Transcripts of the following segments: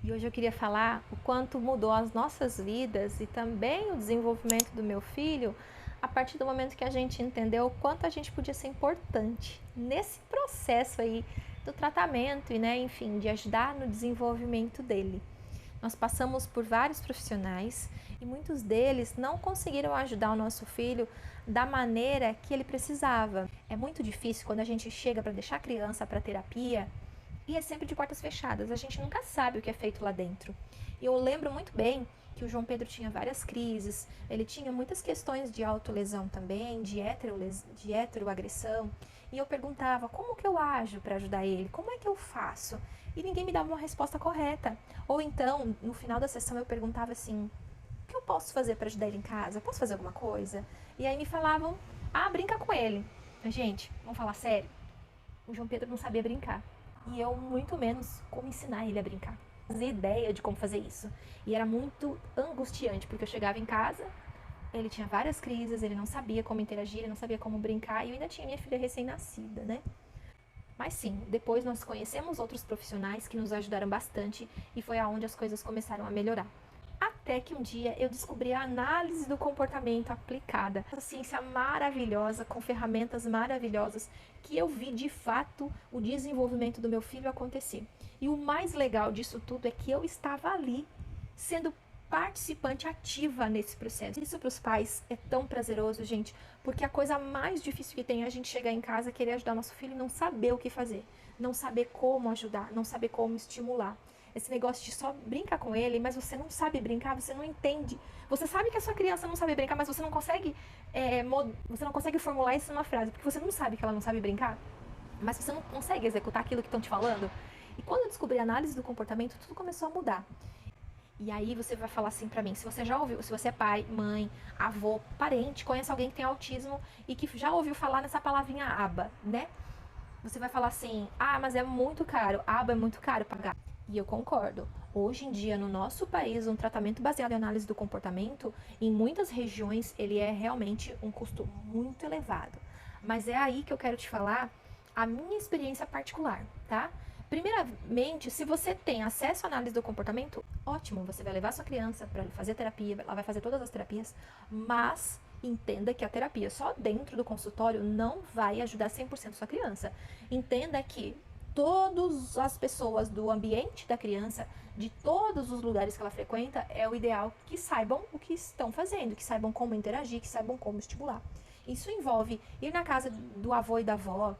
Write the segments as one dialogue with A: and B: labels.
A: E hoje eu queria falar o quanto mudou as nossas vidas e também o desenvolvimento do meu filho a partir do momento que a gente entendeu o quanto a gente podia ser importante nesse processo aí do tratamento e, né, enfim, de ajudar no desenvolvimento dele. Nós passamos por vários profissionais e muitos deles não conseguiram ajudar o nosso filho da maneira que ele precisava. É muito difícil quando a gente chega para deixar a criança para terapia e é sempre de portas fechadas, a gente nunca sabe o que é feito lá dentro. E eu lembro muito bem que o João Pedro tinha várias crises, ele tinha muitas questões de autolesão também, de heteroagressão. E eu perguntava, como que eu ajo para ajudar ele? Como é que eu faço? E ninguém me dava uma resposta correta. Ou então, no final da sessão, eu perguntava assim, o que eu posso fazer para ajudar ele em casa? Posso fazer alguma coisa? E aí me falavam, brinca com ele. Mas, gente, vamos falar sério? O João Pedro não sabia brincar. E eu muito menos como ensinar ele a brincar. Não fazia ideia de como fazer isso. E era muito angustiante, porque eu chegava em casa, ele tinha várias crises, ele não sabia como interagir, ele não sabia como brincar, e eu ainda tinha minha filha recém-nascida, né? Mas sim, depois nós conhecemos outros profissionais que nos ajudaram bastante e foi aonde as coisas começaram a melhorar. Até que um dia eu descobri a análise do comportamento aplicada. Essa ciência maravilhosa, com ferramentas maravilhosas, que eu vi de fato o desenvolvimento do meu filho acontecer. E o mais legal disso tudo é que eu estava ali, sendo participante ativa nesse processo. Isso para os pais é tão prazeroso, gente, porque a coisa mais difícil que tem é a gente chegar em casa, querer ajudar nosso filho e não saber o que fazer, não saber como ajudar, não saber como estimular. Esse negócio de só brincar com ele, mas você não sabe brincar, você não entende. Você sabe que a sua criança não sabe brincar, mas você não consegue, você não consegue formular isso numa frase, porque você não sabe que ela não sabe brincar, mas você não consegue executar aquilo que estão te falando. E quando eu descobri a análise do comportamento, tudo começou a mudar. E aí você vai falar assim pra mim, se você já ouviu, se você é pai, mãe, avô, parente, conhece alguém que tem autismo e que já ouviu falar nessa palavrinha aba, né? Você vai falar assim, mas é muito caro, aba é muito caro pagar. E eu concordo. Hoje em dia, no nosso país, um tratamento baseado em análise do comportamento, em muitas regiões, ele é realmente um custo muito elevado. Mas é aí que eu quero te falar a minha experiência particular, tá? Primeiramente, se você tem acesso à análise do comportamento, ótimo, você vai levar sua criança para fazer terapia, ela vai fazer todas as terapias, mas entenda que a terapia só dentro do consultório não vai ajudar 100% sua criança. Entenda que todas as pessoas do ambiente da criança, de todos os lugares que ela frequenta, é o ideal que saibam o que estão fazendo, que saibam como interagir, que saibam como estimular. Isso envolve ir na casa do avô e da avó,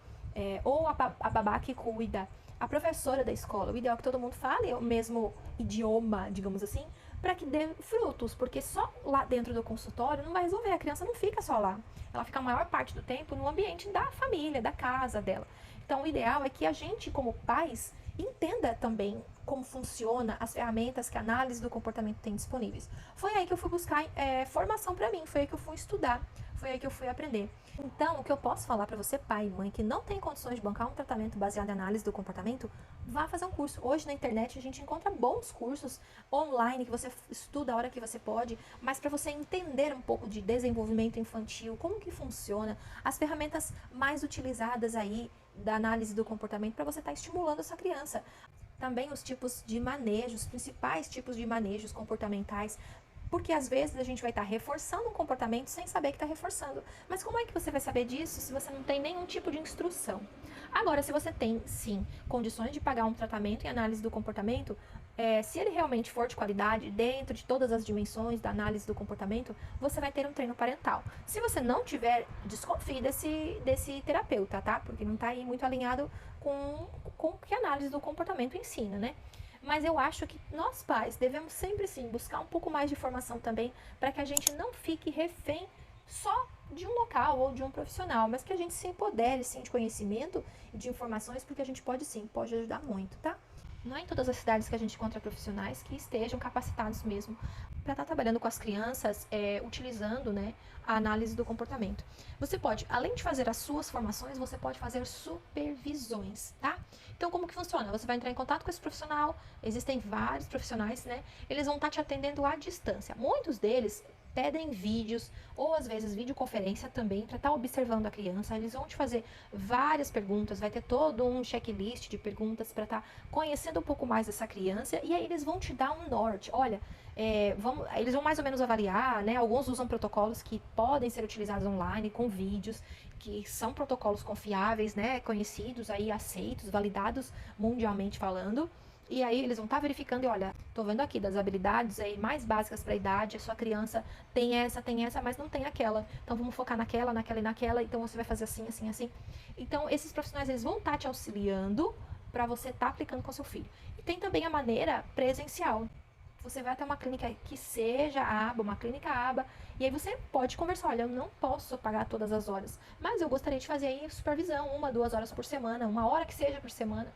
A: ou a babá que cuida, a professora da escola. O ideal é que todo mundo fale o mesmo idioma, digamos assim, para que dê frutos, porque só lá dentro do consultório não vai resolver. A criança não fica só lá. Ela fica a maior parte do tempo no ambiente da família, da casa dela. Então, o ideal é que a gente, como pais, entenda também como funciona as ferramentas que a análise do comportamento tem disponíveis. Foi aí que eu fui buscar formação para mim, foi aí que eu fui estudar, foi aí que eu fui aprender. Então, o que eu posso falar para você, pai e mãe, que não tem condições de bancar um tratamento baseado em análise do comportamento, vá fazer um curso. Hoje na internet a gente encontra bons cursos online que você estuda a hora que você pode, mas para você entender um pouco de desenvolvimento infantil, como que funciona, as ferramentas mais utilizadas aí da análise do comportamento para você estar estimulando a sua criança. Também os tipos de manejos, os principais tipos de manejos comportamentais, porque às vezes a gente vai estar reforçando um comportamento sem saber que está reforçando. Mas como é que você vai saber disso se você não tem nenhum tipo de instrução? Agora, se você tem, sim, condições de pagar um tratamento em análise do comportamento, se ele realmente for de qualidade, dentro de todas as dimensões da análise do comportamento, você vai ter um treino parental. Se você não tiver, desconfie desse terapeuta, tá? Porque não está aí muito alinhado com o que a análise do comportamento ensina, né? Mas eu acho que nós pais devemos sempre sim buscar um pouco mais de informação também para que a gente não fique refém só de um local ou de um profissional, mas que a gente se empodere sim de conhecimento e de informações, porque a gente pode ajudar muito, tá? Não é em todas as cidades que a gente encontra profissionais que estejam capacitados mesmo para estar trabalhando com as crianças, utilizando, né, a análise do comportamento. Você pode, além de fazer as suas formações, você pode fazer supervisões, tá? Então, como que funciona? Você vai entrar em contato com esse profissional, existem vários profissionais, né? Eles vão estar te atendendo à distância. Muitos deles pedem vídeos, ou às vezes videoconferência também, para estar observando a criança. Eles vão te fazer várias perguntas, vai ter todo um checklist de perguntas para estar conhecendo um pouco mais dessa criança, e aí eles vão te dar um norte. Olha, eles vão mais ou menos avaliar, né? Alguns usam protocolos que podem ser utilizados online, com vídeos, que são protocolos confiáveis, né? Conhecidos, aí aceitos, validados mundialmente falando. E aí eles vão estar verificando e olha, tô vendo aqui das habilidades aí mais básicas para a idade, a sua criança tem essa, mas não tem aquela. Então vamos focar naquela, naquela e naquela, então você vai fazer assim, assim, assim. Então esses profissionais eles vão estar te auxiliando para você estar aplicando com seu filho. E tem também a maneira presencial. Você vai até uma clínica que seja aba, uma clínica aba, e aí você pode conversar, olha, eu não posso pagar todas as horas, mas eu gostaria de fazer aí supervisão, 1, 2 horas por semana, 1 hora que seja por semana.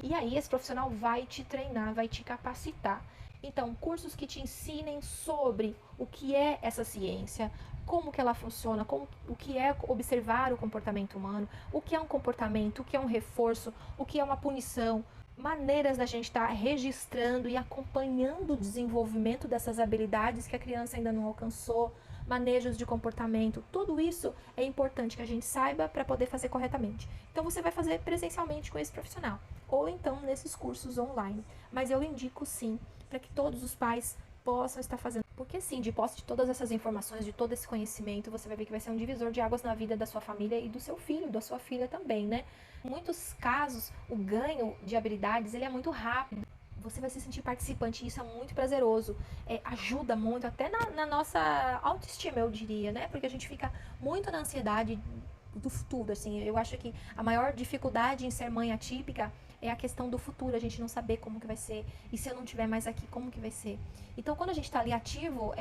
A: E aí esse profissional vai te treinar, vai te capacitar. Então, cursos que te ensinem sobre o que é essa ciência, como que ela funciona, o que é observar o comportamento humano, o que é um comportamento, o que é um reforço, o que é uma punição, maneiras da gente estar registrando e acompanhando o desenvolvimento dessas habilidades que a criança ainda não alcançou, manejos de comportamento, tudo isso é importante que a gente saiba para poder fazer corretamente. Então você vai fazer presencialmente com esse profissional, ou então nesses cursos online. Mas eu indico sim, para que todos os pais possam estar fazendo. Porque sim, de posse de todas essas informações, de todo esse conhecimento, você vai ver que vai ser um divisor de águas na vida da sua família e do seu filho, da sua filha também, né? Em muitos casos, o ganho de habilidades, ele é muito rápido. Você vai se sentir participante e isso é muito prazeroso. Ajuda muito, até na nossa autoestima, eu diria, né? Porque a gente fica muito na ansiedade do futuro, assim. Eu acho que a maior dificuldade em ser mãe atípica é a questão do futuro, a gente não saber como que vai ser. E se eu não estiver mais aqui, como que vai ser? Então, quando a gente está ali ativo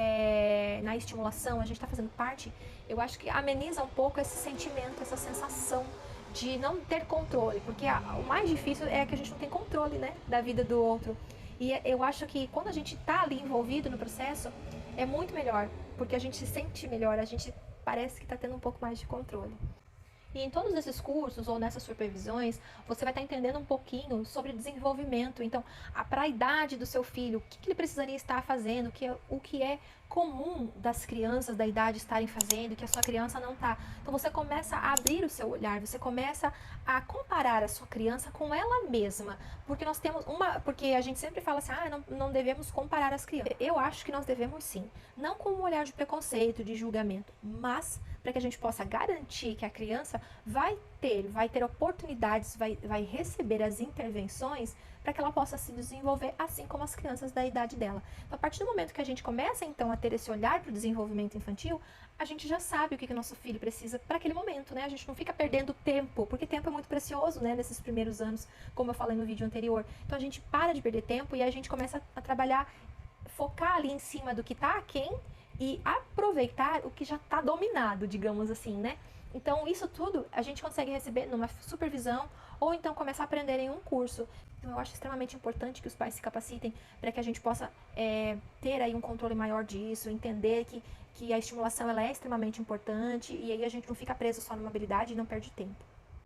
A: na estimulação, a gente está fazendo parte, eu acho que ameniza um pouco esse sentimento, essa sensação de não ter controle, porque o mais difícil é que a gente não tem controle, né, da vida do outro. E eu acho que quando a gente está ali envolvido no processo, é muito melhor, porque a gente se sente melhor, a gente parece que está tendo um pouco mais de controle. E em todos esses cursos ou nessas supervisões, você vai estar entendendo um pouquinho sobre desenvolvimento. Então, para a idade do seu filho, o que ele precisaria estar fazendo, o que é comum das crianças da idade estarem fazendo, que a sua criança não está. Então, você começa a abrir o seu olhar, você começa a comparar a sua criança com ela mesma. Porque nós temos porque a gente sempre fala assim, não devemos comparar as crianças. Eu acho que nós devemos sim. Não com um olhar de preconceito, de julgamento, mas para que a gente possa garantir que a criança vai ter oportunidades, vai receber as intervenções para que ela possa se desenvolver assim como as crianças da idade dela. Então, a partir do momento que a gente começa, então, a ter esse olhar para o desenvolvimento infantil, a gente já sabe o que o nosso filho precisa para aquele momento, né? A gente não fica perdendo tempo, porque tempo é muito precioso, né? Nesses primeiros anos, como eu falei no vídeo anterior. Então, a gente para de perder tempo e a gente começa a trabalhar, focar ali em cima do que está aquém e aproveitar o que já está dominado, digamos assim, né? Então, isso tudo a gente consegue receber numa supervisão ou então começar a aprender em um curso. Então, eu acho extremamente importante que os pais se capacitem para que a gente possa ter aí um controle maior disso, entender que a estimulação ela é extremamente importante e aí a gente não fica preso só numa habilidade e não perde tempo.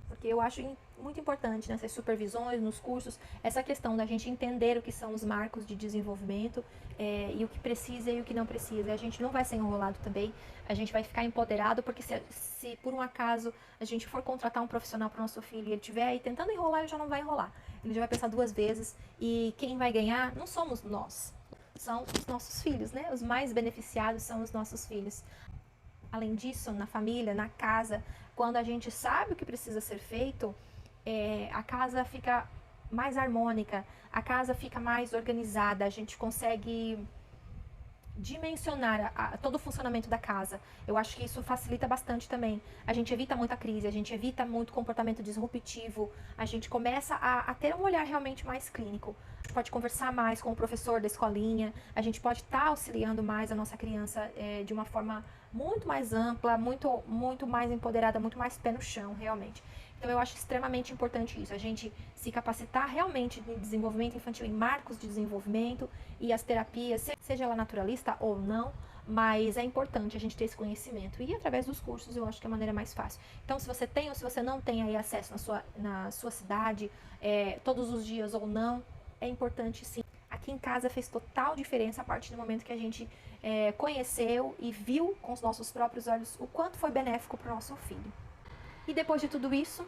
A: Porque eu acho muito importante nessas supervisões, nos cursos, essa questão da gente entender o que são os marcos de desenvolvimento e o que precisa e o que não precisa. A gente não vai ser enrolado também, a gente vai ficar empoderado, porque se por um acaso a gente for contratar um profissional para o nosso filho e ele estiver aí tentando enrolar, ele já não vai enrolar. Ele já vai pensar 2 vezes e quem vai ganhar não somos nós, são os nossos filhos, né? Os mais beneficiados são os nossos filhos. Além disso, na família, na casa, quando a gente sabe o que precisa ser feito, a casa fica mais harmônica, a casa fica mais organizada, a gente consegue dimensionar todo o funcionamento da casa. Eu acho que isso facilita bastante também. A gente evita muita crise, a gente evita muito comportamento disruptivo, a gente começa a ter um olhar realmente mais clínico. Pode conversar mais com o professor da escolinha, a gente pode estar auxiliando mais a nossa criança de uma forma muito mais ampla, muito mais empoderada, muito mais pé no chão, realmente. Então, eu acho extremamente importante isso, a gente se capacitar realmente no desenvolvimento infantil, em marcos de desenvolvimento e as terapias, seja ela naturalista ou não, mas é importante a gente ter esse conhecimento. E através dos cursos, eu acho que é a maneira mais fácil. Então, se você tem ou se você não tem aí acesso na sua cidade, todos os dias ou não, é importante sim aqui em casa fez total diferença a partir do momento que a gente conheceu e viu com os nossos próprios olhos o quanto foi benéfico para o nosso filho. E depois de tudo isso,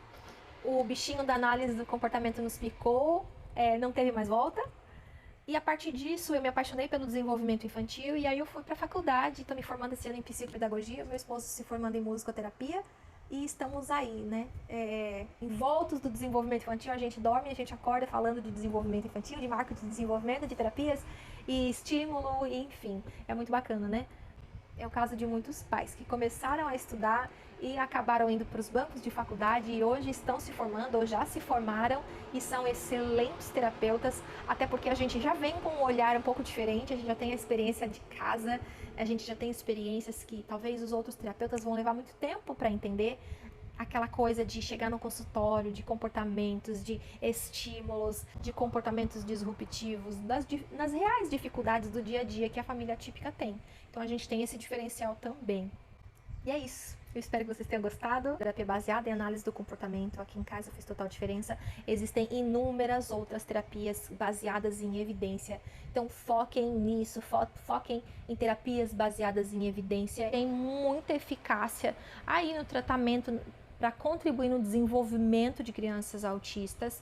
A: o bichinho da análise do comportamento nos picou, não teve mais volta. E a partir disso eu me apaixonei pelo desenvolvimento infantil e aí eu fui para a faculdade, estou me formando esse ano em psicopedagogia, meu esposo se formando em musicoterapia e estamos aí, né, envoltos do desenvolvimento infantil. A gente dorme, a gente acorda falando de desenvolvimento infantil, de marketing de desenvolvimento, de terapias e estímulo, e, enfim, é muito bacana, né? É o caso de muitos pais que começaram a estudar e acabaram indo para os bancos de faculdade e hoje estão se formando ou já se formaram e são excelentes terapeutas, até porque a gente já vem com um olhar um pouco diferente, a gente já tem a experiência de casa, a gente já tem experiências que talvez os outros terapeutas vão levar muito tempo para entender. Aquela coisa de chegar no consultório, de comportamentos, de estímulos, de comportamentos disruptivos, nas reais dificuldades do dia a dia que a família típica tem. Então a gente tem esse diferencial também. E é isso. Eu espero que vocês tenham gostado. Terapia baseada em análise do comportamento. Aqui em casa fez total diferença. Existem inúmeras outras terapias baseadas em evidência. Então foquem nisso, foquem em terapias baseadas em evidência. Tem muita eficácia aí no tratamento para contribuir no desenvolvimento de crianças autistas.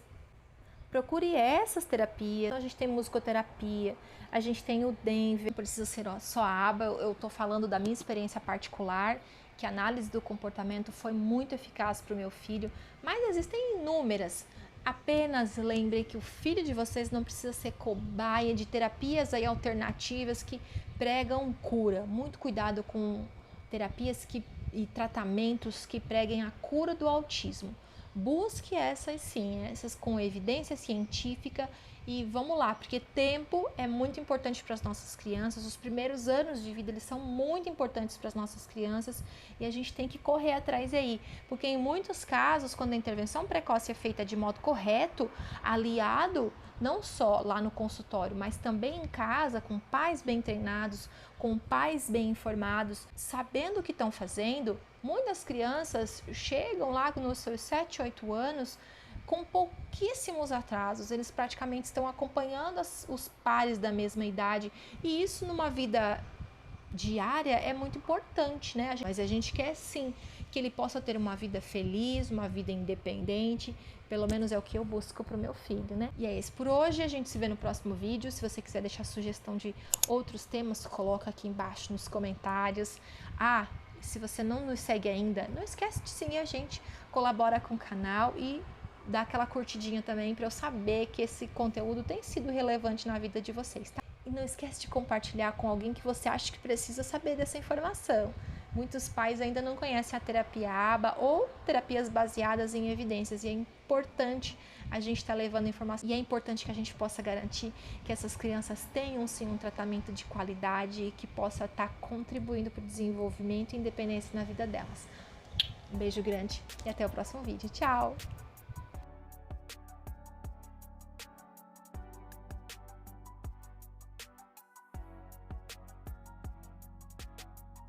A: Procure essas terapias. Então, a gente tem musicoterapia, a gente tem o Denver, não precisa ser só a aba, eu estou falando da minha experiência particular, que a análise do comportamento foi muito eficaz para o meu filho, mas existem inúmeras. Apenas lembre que o filho de vocês não precisa ser cobaia de terapias aí alternativas que pregam cura. Muito cuidado com terapias e tratamentos que preguem a cura do autismo. Busque essas sim, essas com evidência científica e vamos lá, porque tempo é muito importante para as nossas crianças, os primeiros anos de vida eles são muito importantes para as nossas crianças e a gente tem que correr atrás aí, porque em muitos casos, quando a intervenção precoce é feita de modo correto, aliado não só lá no consultório, mas também em casa, com pais bem treinados, com pais bem informados, sabendo o que estão fazendo, muitas crianças chegam lá nos seus 7, 8 anos com pouquíssimos atrasos, eles praticamente estão acompanhando os pares da mesma idade e isso numa vida diária é muito importante, né? Mas a gente quer sim que ele possa ter uma vida feliz, uma vida independente, pelo menos é o que eu busco para o meu filho, né? E é isso por hoje, a gente se vê no próximo vídeo. Se você quiser deixar sugestão de outros temas, coloca aqui embaixo nos comentários. Se você não nos segue ainda, não esquece de seguir a gente, colabora com o canal e dá aquela curtidinha também para eu saber que esse conteúdo tem sido relevante na vida de vocês, tá? E não esquece de compartilhar com alguém que você acha que precisa saber dessa informação. Muitos pais ainda não conhecem a terapia ABA ou terapias baseadas em evidências e é importante a gente estar levando informação e é importante que a gente possa garantir que essas crianças tenham sim um tratamento de qualidade e que possa estar contribuindo para o desenvolvimento e independência na vida delas. Um beijo grande e até o próximo vídeo. Tchau!